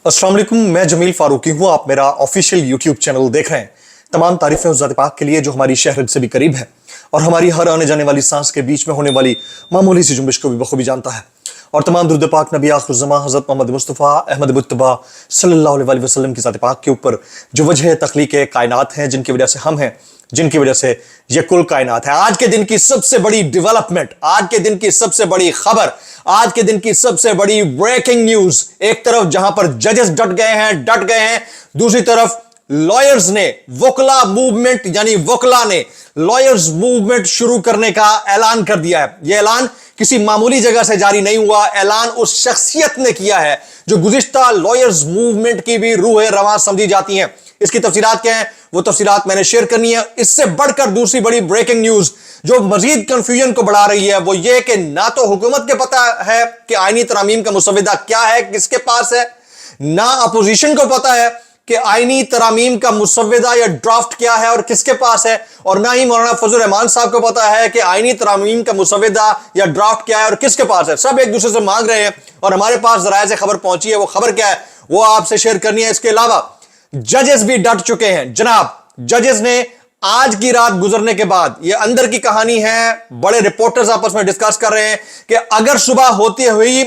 अस्सलाम वालेकुम, मैं जमील फारूकी हूं। आप मेरा ऑफिशियल यूट्यूब चैनल देख रहे हैं। तमाम तारीफें उस ज़ात पाक के लिए जो हमारी शहरत से भी करीब है और हमारी हर आने जाने वाली सांस के बीच में होने वाली मामूली सी जुम्बिश को भी बखूबी जानता है। और तमाम दुरूद पाक नबी आखिर ज़मां हज़रत मोहम्मद मुस्तफ़ा अहमद मुत्तबा सल्लल्लाहु अलैहि वसल्लम की ज़ात पाक के ऊपर जो वजह तख्लीक कायनात हैं, जिनकी वजह से हम हैं, जिनकी वजह से ये कुल कायनात है। आज के दिन की सबसे बड़ी डेवलपमेंट, आज के दिन की सबसे बड़ी खबर, आज के दिन की सबसे बड़ी ब्रेकिंग न्यूज। एक तरफ जहां पर जजेस डट गए हैं, दूसरी तरफ लॉयर्स ने, वकला मूवमेंट यानी वकला ने लॉयर्स मूवमेंट शुरू करने का ऐलान कर दिया है। यह ऐलान किसी मामूली जगह से जारी नहीं हुआ, ऐलान उस शख्सियत ने किया है जो गुज़िश्ता लॉयर्स मूवमेंट की भी रूह रवां समझी जाती हैं। इसकी तफसीलात क्या है, वो तफसीलात मैंने शेयर करनी है। इससे बढ़कर दूसरी बड़ी ब्रेकिंग न्यूज जो मजीद कंफ्यूजन को बढ़ा रही है वो ये कि ना तो हुकूमत के पता है कि आईनी तरामीम का मुसविदा क्या है, किसके पास है, ना अपोजिशन को पता है कि आईनी तरामीम का मुसविदा या ड्राफ्ट क्या है और किसके पास है, और ना ही मौलाना फजल रहमान साहब को पता है कि आईनी तरामीम का मुसविदा या ड्राफ्ट क्या है और किसके पास है। सब एक दूसरे से मांग रहे हैं और हमारे पास जराये से खबर पहुंची है। वो खबर क्या है वो आपसे शेयर करनी है। इसके अलावा जजेस भी डट चुके हैं जनाब। जजेस ने आज की रात गुजरने के बाद, ये अंदर की कहानी है, बड़े रिपोर्टर्स आपस में डिस्कस कर रहे हैं कि अगर सुबह होती हुई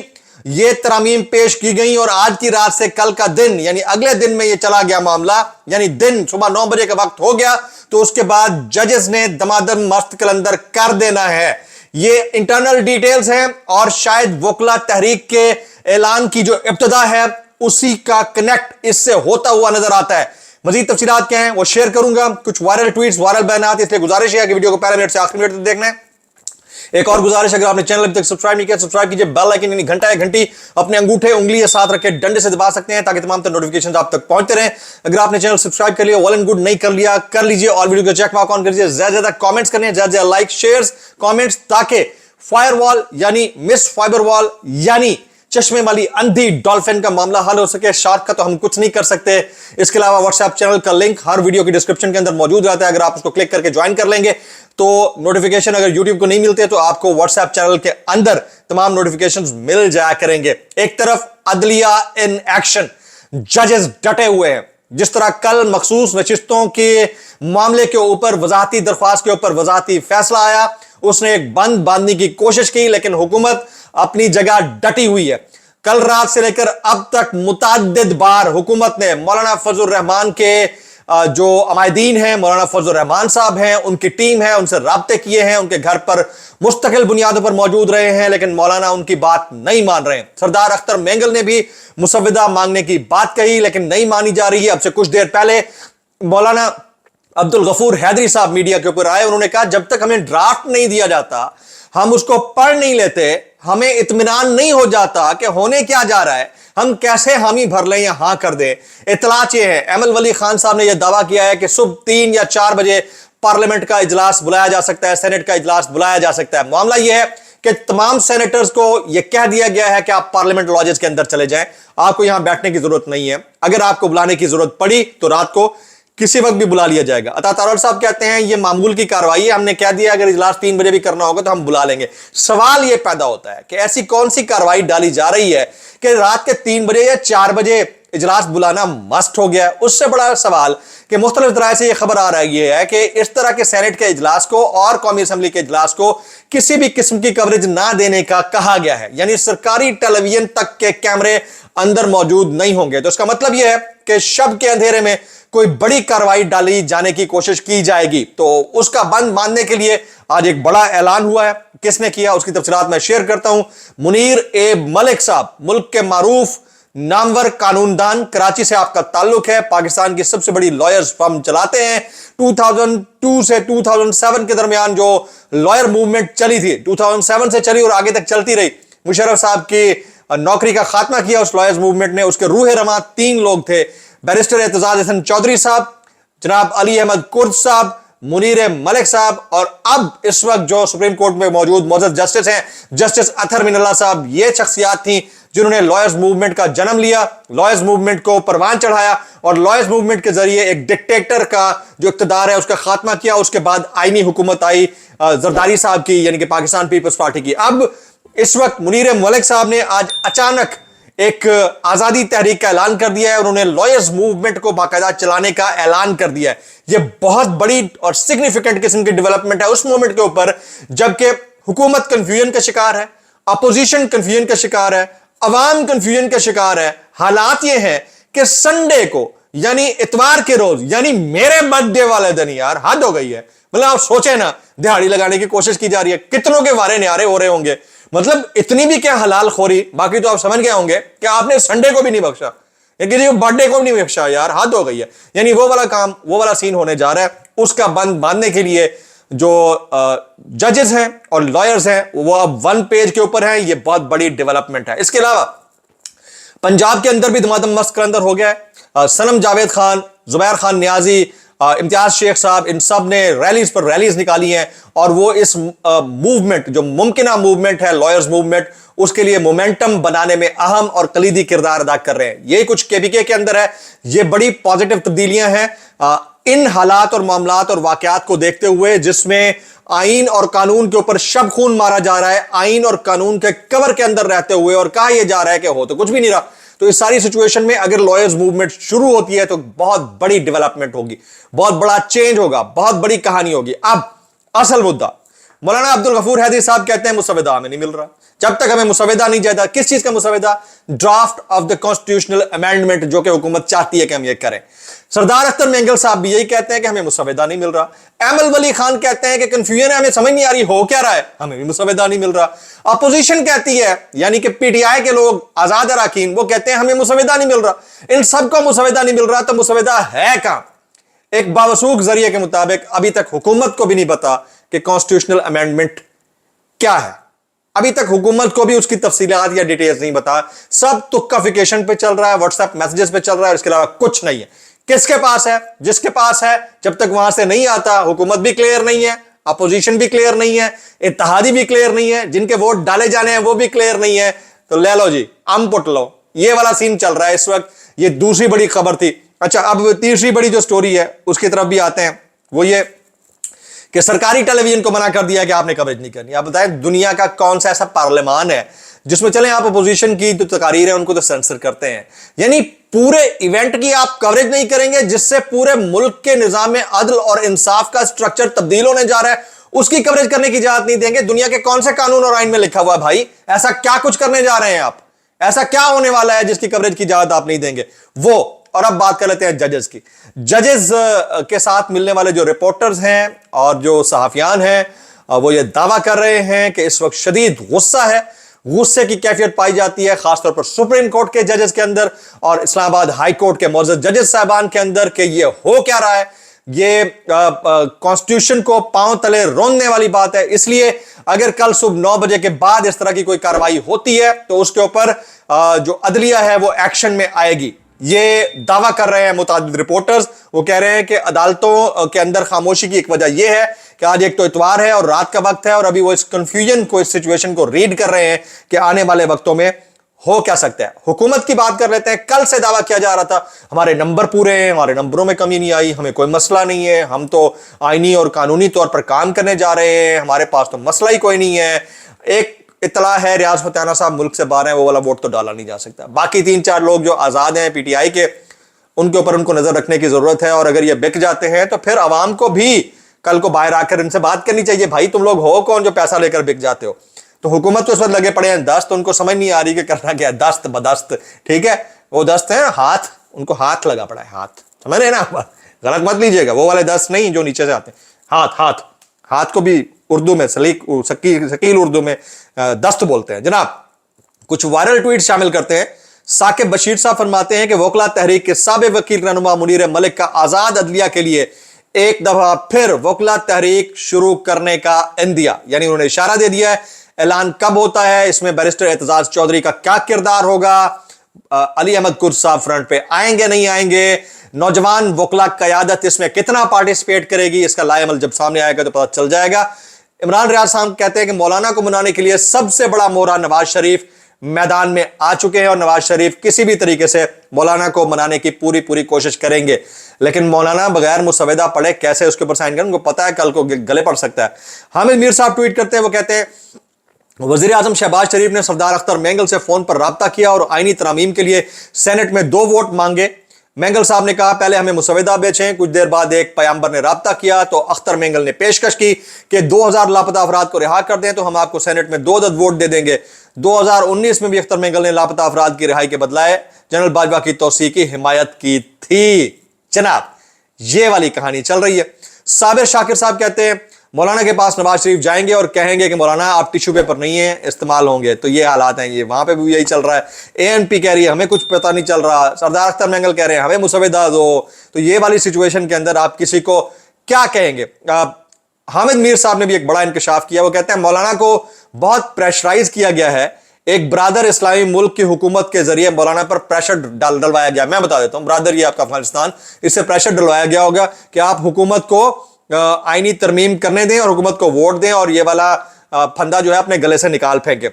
ये तरामीम पेश की गई और आज की रात से कल का दिन यानी अगले दिन में ये चला गया मामला, यानी दिन सुबह 9 बजे का वक्त हो गया, तो उसके बाद जजेस ने दमादम मस्त कलंदर कर देना है। ये इंटरनल डिटेल्स हैं और शायद वकला तहरीक के ऐलान की जो इब्तिदा है उसी का कनेक्ट इससे होता हुआ नजर आता है। मजीद तफसीलात क्या हैं वो शेयर करूंगा। कुछ वायरल ट्वीट्स, वायरल बयानात, इसलिए गुजारिश है कि वीडियो को पहले मिनट से आखिरी मिनट तक देखना है। एक और गुजारिश, अगर आपने चैनल अभी तक सब्सक्राइब नहीं किया, सब्सक्राइब कीजिए। बेल आइकन यानी घंटा या घंटी अपने अंगूठे उंगली या साथ रखे डंडे से दबा सकते हैं ताकि तमाम तरह नोटिफिकेशन आप तक पहुंचते रहें। अगर आपने चैनल सब्सक्राइब कर लिया, वेल एंड गुड, नहीं कर लिया कर लीजिए और वीडियो को चेक मार्क ऑन कर लीजिए। ज्यादा ज्यादा कमेंट्स करने, ज्यादा ज्यादा लाइक, शेयर्स, कमेंट्स, ताकि फायरवॉल यानी मिस फाइबर वॉल यानी चश्मे वाली अंधी डॉल्फिन का मामला हल हो सके। शार्क का तो हम कुछ नहीं कर सकते। इसके अलावा व्हाट्सएप चैनल का लिंक हर वीडियो की डिस्क्रिप्शन के अंदर मौजूद रहता है। अगर आप उसको क्लिक करके ज्वाइन कर लेंगे तो नोटिफिकेशन, अगर यूट्यूब को नहीं मिलते तो आपको व्हाट्सएप चैनल के अंदर तमाम नोटिफिकेशंस मिल जाया करेंगे। एक तरफ अदलिया इन एक्शन, जजेस डटे हुए हैं। जिस तरह कल मखसूस नशिस्तों के मामले के ऊपर वजाहती दरख्वास्त के ऊपर वजाहती फैसला आया, उसने एक बंद बांधने की कोशिश की, लेकिन हुकूमत अपनी जगह डटी हुई है। कल रात से लेकर अब तक मुतअद्दिद बार हुकूमत ने मौलाना फजल रहमान के जो अमायदीन हैं, मौलाना फजल रहमान साहब हैं, उनकी टीम है, उनसे राब्ते किए हैं, उनके घर पर मुस्तकिल बुनियादों पर मौजूद रहे हैं, लेकिन मौलाना उनकी बात नहीं मान रहे हैं। सरदार अख्तर मेंगल ने भी मुसविदा मांगने की बात कही लेकिन नहीं मानी जा रही है। अब से कुछ देर पहले मौलाना अब्दुल गफूर हैदरी साहब मीडिया के ऊपर आए, उन्होंने कहा जब तक हमें ड्राफ्ट नहीं दिया जाता, हम उसको पढ़ नहीं लेते, हमें इत्मीनान नहीं हो जाता कि होने क्या जा रहा है, हम कैसे हामी भर लें या हाँ कर दें। इतलाच ये है, एमएल वली खान साहब ने यह दावा किया है कि सुबह 3 या 4 बजे पार्लियामेंट का इजलास बुलाया जा सकता है, सेनेट का इजलास बुलाया जा सकता है। मामला यह है कि तमाम सेनेटर्स को यह कह दिया गया है कि आप पार्लियामेंट लॉजेस के अंदर चले जाएं, आपको यहां बैठने की जरूरत नहीं है। अगर आपको बुलाने की जरूरत पड़ी तो रात को किसी वक्त भी बुला लिया जाएगा। अता तारड़ साहब कहते हैं ये मामूल की कार्रवाई है, हमने कह दिया अगर इजलास 3 बजे भी करना होगा तो हम बुला लेंगे। सवाल यह पैदा होता है कि ऐसी कौन सी कार्रवाई डाली जा रही है कि रात के 3 बजे या 4 बजे इजलास बुलाना मस्ट हो गया है। उससे बड़ा सवाल कि मुख्तलिफ तरह से यह खबर आ रही है कि इस तरह के सेनेट के इजलास को और कौमी असम्बली के इजलास को किसी भी किस्म की कवरेज ना देने का कहा गया है, यानी सरकारी टेलीविजन तक के कैमरे अंदर मौजूद नहीं होंगे। तो इसका मतलब यह है कि शब के अंधेरे में कोई बड़ी कार्रवाई डाली जाने की कोशिश की जाएगी। तो उसका बंद मानने के लिए आज एक बड़ा ऐलान हुआ है। किसने किया उसकी तफसीलात मैं शेयर करता हूं। मुनीर ए मलिक साहब, मुल्क के मारूफ नामवर कानूनदान, कराची से आपका ताल्लुक है, पाकिस्तान की सबसे बड़ी लॉयर्स फर्म चलाते हैं। 2002 से 2007 के दरमियान जो लॉयर मूवमेंट चली थी, 2007 से चली और आगे तक चलती रही। मुशर्रफ साहब की नौकरी का खात्मा किया उस लॉयर्स मूवमेंट ने। उसके रूह रवां 3 लोग थे, बैरिस्टर एतजाज हसन चौधरी साहब, जनाब अली अहमद कुर्द साहब, मुनीर मलिक साहब, और अब इस वक्त जो सुप्रीम कोर्ट में मौजूद मौजूद जस्टिस हैं, जस्टिस अतहर मिनल्ला साहब। ये शख्सियात थी जिन्होंने लॉयर्स मूवमेंट का जन्म लिया, लॉयर्स मूवमेंट को परवान चढ़ाया और लॉयर्स मूवमेंट के जरिए एक डिक्टेटर का जो इक़्तिदार है उसका खात्मा किया। उसके बाद आईनी हुकूमत आई जरदारी साहब की, यानी कि पाकिस्तान पीपल्स पार्टी की। अब इस वक्त मुनीर मलिक साहब ने आज अचानक एक आजादी तहरीक का ऐलान कर दिया है, उन्होंने लॉयर्स मूवमेंट को बाकायदा चलाने का ऐलान कर दिया है। यह बहुत बड़ी और सिग्निफिकेंट किस्म की डेवलपमेंट है उस मोमेंट के ऊपर जबकि हुकूमत कंफ्यूजन का शिकार है, अपोजिशन कंफ्यूजन का शिकार है, अवाम कंफ्यूजन का शिकार है। हालात यह है कि संडे को यानी इतवार के रोज यानी मेरे बर्थडे वाले दिन, यार हद हो गई है। मतलब आप सोचे ना, दिहाड़ी लगाने की कोशिश की जा रही है, कितनों के वारे न्यारे हो रहे होंगे। मतलब इतनी भी क्या हलाल खोरी, बाकी तो आप समझ गए होंगे कि आपने संडे को भी नहीं बख्शा, किसी बर्थडे को भी नहीं बख्शा, यार हद हो गई है। यानी वो वाला काम, वो वाला सीन होने जा रहा है। उसका बंद बांधने के लिए जो जजेस हैं और लॉयर्स हैं वो अब वन पेज के ऊपर हैं। ये बहुत बड़ी डेवलपमेंट है। इसके अलावा पंजाब के अंदर भी धमाधम मस्त करंदर हो गया है। सनम जावेद खान, जुबैर खान नियाजी, इम्तियाज शेख साहब, इन सब ने रैलीज पर रैलीज निकाली हैं और वो इस मूवमेंट, जो मुमकिना मूवमेंट है लॉयर्स मूवमेंट, उसके लिए मोमेंटम बनाने में अहम और कलीदी किरदार अदा कर रहे हैं। ये कुछ केबीके के अंदर है। ये बड़ी पॉजिटिव तब्दीलियां हैं इन हालात और मामलात और वाकयात को देखते हुए जिसमें आइन और कानून के ऊपर शब खून मारा जा रहा है, आइन और कानून के कवर के अंदर रहते हुए, और कहा यह जा रहा है कि हो तो कुछ भी नहीं रहा। तो इस सारी सिचुएशन में अगर लॉयर्स मूवमेंट शुरू होती है तो बहुत बड़ी डेवलपमेंट होगी, बहुत बड़ा चेंज होगा, बहुत बड़ी कहानी होगी। अब असल मुद्दा, मौलाना अब्दुल गफूर हैदरी साहब कहते हैं मुसविदा हमें नहीं मिल रहा। जब तक हमें मुसविदा नहीं जाता, किस चीज का मुसविदा? Draft of the constitutional amendment जो कि हुकूमत चाहती है कि हम ये करें। सरदार अख्तर मेंगल साहब भी यही कहते हैं कि हमें मुसविदा नहीं मिल रहा। एमएल वली खान कहते हैं कि कंफ्यूजन है, हमें समझ नहीं आ रही हो क्या रहा है, हमें भी मुसविदा नहीं मिल रहा। अपोजिशन कहती है, यानी कि पीटीआई के लोग, आजाद अरकान, वो कहते हैं हमें मुसविदा नहीं मिल रहा। इन सबको मुसविदा नहीं मिल रहा, तो मुसविदा है कहां? एक बावसूख जरिए के मुताबिक अभी तक हुकूमत को भी नहीं पता कि कॉन्स्टिट्यूशनल अमेंडमेंट क्या है। अभी तक हुकूमत को भी उसकी तफसीलात या डिटेल्स नहीं बता। सब तुक्काफिकेशन पे चल रहा है, व्हाट्सएप मैसेजेस पे चल रहा है, इसके अलावा कुछ नहीं है। किसके पास है? जिसके पास है, जब तक वहां से नहीं आता, हुकूमत भी क्लियर नहीं है, अपोजिशन भी क्लियर नहीं है, इत्तेहादी भी क्लियर नहीं है, जिनके वोट डाले जाने हैं वो भी क्लियर नहीं है। तो ले लो जी, अम पुट लो, ये वाला सीन चल रहा है इस वक्त। ये दूसरी बड़ी खबर थी। अच्छा, अब तीसरी बड़ी जो स्टोरी है उसकी तरफ भी आते हैं। वो ये कि सरकारी टेलीविजन को मना कर दिया कि आपने कवरेज नहीं करनी। आप बताएं, दुनिया का कौन सा ऐसा पार्लियामान है जिसमें चलें आप अपोजिशन की जो तकारीर है उनको तो सेंसर करते हैं। यानी पूरे इवेंट की आप कवरेज नहीं करेंगे जिससे पूरे मुल्क के निजाम में अदल और इंसाफ का स्ट्रक्चर तब्दील होने जा रहा है, उसकी कवरेज करने की इजाजत नहीं देंगे। दुनिया के कौन से कानून और आइन में लिखा हुआ है भाई? ऐसा क्या कुछ करने जा रहे हैं आप? ऐसा क्या होने वाला है जिसकी कवरेज की इजाजत आप नहीं देंगे? वो। और अब बात कर लेते हैं जजेस की। जजेस के साथ मिलने वाले जो रिपोर्टर्स हैं और जो सहाफियान हैं वो ये दावा कर रहे हैं कि इस वक्त शदीद गुस्सा है, गुस्से की कैफियत पाई जाती है खासतौर पर सुप्रीम कोर्ट के जजेस के अंदर और इस्लामाबाद हाई कोर्ट के मोअज़्ज़ज़ जजेस साहबान के अंदर कि ये हो क्या रहा है। ये कॉन्स्टिट्यूशन को पांव तले रोनने वाली बात है। इसलिए अगर कल सुबह 9 बजे के बाद इस तरह की कोई कार्रवाई होती है तो उसके ऊपर जो अदलिया है वो एक्शन में आएगी। ये दावा कर रहे हैं मुतादिद रिपोर्टर्स। वो कह रहे हैं कि अदालतों के अंदर खामोशी की एक वजह यह है कि आज एक तो इतवार है और रात का वक्त है और अभी वो इस कंफ्यूजन को, इस सिचुएशन को रीड कर रहे हैं कि आने वाले वक्तों में हो क्या सकता है। हुकूमत की बात कर लेते हैं। कल से दावा किया जा रहा था हमारे नंबर पूरे हैं, हमारे नंबरों में कमी नहीं आई, हमें कोई मसला नहीं है, हम तो आईनी और कानूनी तौर पर काम करने जा रहे हैं, हमारे पास तो मसला ही कोई नहीं है। एक इतला है, रियाज फतेहाना साहब मुल्क से बाहर हैं, वो वाला वोट तो डाला नहीं जा सकता। बाकी 3-4 लोग जो आजाद हैं पीटीआई के, उनके ऊपर उनको नजर रखने की जरूरत है। और अगर ये बिक जाते हैं तो फिर अवाम को भी कल को बाहर आकर इनसे बात करनी चाहिए, भाई तुम लोग हो कौन जो पैसा लेकर बिक जाते हो। तो हुकूमत तो इस वक्त लगे पड़े हैं दस्त, उनको समझ नहीं आ रही कि करना क्या है। दस्त बदस्त, ठीक है, वो दस्त है हाथ, उनको हाथ लगा पड़ा है, हाथ, समझ रहे ना? गलत मत लीजिएगा, वो वाले दस्त नहीं जो नीचे से आते हैं। हाथ हाथ हाथ को भी उर्दू में शकील उर्दू में दस्त बोलते हैं। जनाब, कुछ वायरल ट्वीट शामिल करते हैं। साकिब बशीर साहब फरमाते हैं कि वकला तहरीक के साबिक वकील रहनुमा मुनीर मलिक का आजाद अदलिया के लिए एक दफा फिर वकला तहरीक शुरू करने का इंदिया, यानी उन्होंने इशारा दे दिया है। ऐलान कब होता है, इसमें बैरिस्टर एतजाज चौधरी का क्या किरदार होगा, अली अहमद कुर्द साहब फ्रंट पे आएंगे नहीं आएंगे, नौजवान वकला कयादत इसमें कितना पार्टिसिपेट करेगी, इसका लाएमल जब सामने आएगा तो पता चल जाएगा। इमरान रियाज साहब कहते हैं कि मौलाना को मनाने के लिए सबसे बड़ा मोहरा नवाज शरीफ मैदान में आ चुके हैं और नवाज शरीफ किसी भी तरीके से मौलाना को मनाने की पूरी कोशिश करेंगे। लेकिन मौलाना बगैर मुसविदा पढ़े कैसे उसके ऊपर साइन करें, उनको पता है कल को गले पड़ सकता है। हामिद मीर साहब ट्वीट करते हैं, वो कहते हैं वजीर आजम शहबाज शरीफ ने सरदार अख्तर मेंगल से फोन पर राब्ता किया और आईनी तरमीम के लिए सेनेट में 2 वोट मांगे। मेंगल साहब ने कहा, पहले हमें मुसविदा बेचें। कुछ देर बाद एक पैगंबर ने राब्ता किया तो अख्तर मेंगल ने पेशकश की कि 2000 लापता अफराद को रिहा कर दें तो हम आपको सेनेट में 2 अदद वोट दे देंगे। 2019 में भी अख्तर मेंगल ने लापता अफराद की रिहाई के बदलाए जनरल बाजवा की तौसीह की हिमायत की थी। जनाब, ये वाली कहानी चल रही है। साबिर शाकिर साहब कहते हैं, मौलाना के पास नवाज शरीफ जाएंगे और कहेंगे कि मौलाना आप टिश्यू पेपर नहीं है, इस्तेमाल होंगे। तो ये हालात हैं, ये वहां पे भी यही चल रहा है। एएनपी कह रही है हमें कुछ पता नहीं चल रहा, सरदार अख्तर मेंगल कह रहे हैं हमें मुसविदा दो। तो ये वाली सिचुएशन के अंदर आप किसी को क्या कहेंगे? हामिद मीर साहब ने भी एक बड़ा इंकशाफ किया। वो कहते हैं मौलाना को बहुत प्रेशराइज किया गया है, एक ब्रादर इस्लामी मुल्क की हुकूमत के जरिए मौलाना पर प्रेशर डलवाया गया। मैं बता देता हूं, ब्रादर ये आपका अफगानिस्तान, इससे प्रेशर डलवाया गया होगा कि आप हुकूमत को आईनी तरमीम करने दें और हुकूमत को वोट दें और ये वाला फंदा जो है अपने गले से निकाल फेंके।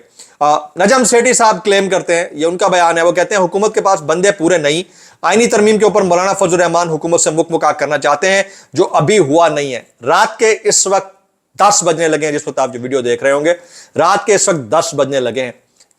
नजम सेठी साहब क्लेम करते हैं, ये उनका बयान है, वो कहते हैं हुकूमत के पास बंदे पूरे नहीं, आईनी तरमीम के ऊपर मौलाना फजल रहमान हुकूमत से मुकमुका करना चाहते हैं जो अभी हुआ नहीं है। रात के इस वक्त 10 बजने लगे हैं, जिस वक्त आप जो वीडियो देख रहे होंगे, रात के इस वक्त 10 बजने लगे हैं।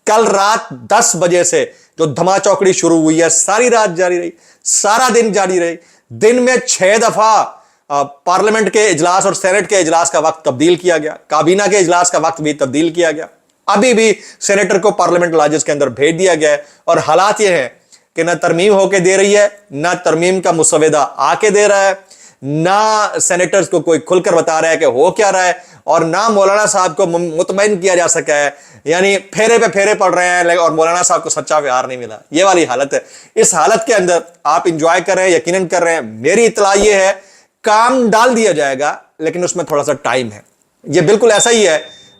कल रात 10 बजे से जो धमा चौकड़ी शुरू हुई है सारी रात जारी रही, सारा दिन जारी रही। दिन में 6 दफा पार्लियामेंट के इजलास और सेनेट के इजलास का वक्त तब्दील किया गया, काबीना के इजलास का वक्त भी तब्दील किया गया। अभी भी सेनेटर को पार्लियामेंट इजलास के अंदर भेज दिया गया है और हालात ये हैं कि ना तरमीम होके दे रही है, ना तरमीम का मुसविदा आके दे रहा है, ना सेनेटर्स को कोई खुलकर बता रहा है कि हो क्या रहा है, और ना मौलाना साहब को मुतमईन किया जा सका है। यानी फेरे पे फेरे पड़ रहे हैं और मौलाना साहब को सच्चा प्यार नहीं मिला। ये वाली हालत है। इस हालत के अंदर आप इंजॉय कर रहे हैं, यकीनन कर रहे हैं। मेरी इतला ये है, काम डाल दिया जाएगा लेकिन उसमें थोड़ा सा टाइम है। ये बिल्कुल ऐसा ही है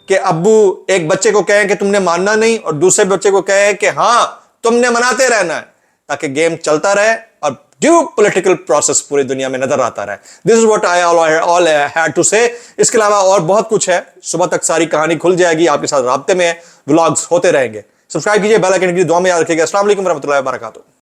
कि अब्बू एक बच्चे को कहें कि तुमने मानना नहीं और दूसरे बच्चे को कहें कि हां तुमने मनाते रहना है, ताकि गेम चलता रहे और ड्यू पॉलिटिकल प्रोसेस पूरी दुनिया में नजर आता रहे। This is what I all had to say. इसके अलावा और बहुत कुछ है, सुबह तक सारी कहानी खुल जाएगी, आपके साथ राब्ते में व्लॉग्स होते रहेंगे। सब्सक्राइब कीजिए, बेल आइकन की दुआ में याद रखिएगा। अस्सलाम वालेकुम रहमतुल्लाहि व बरकातहू।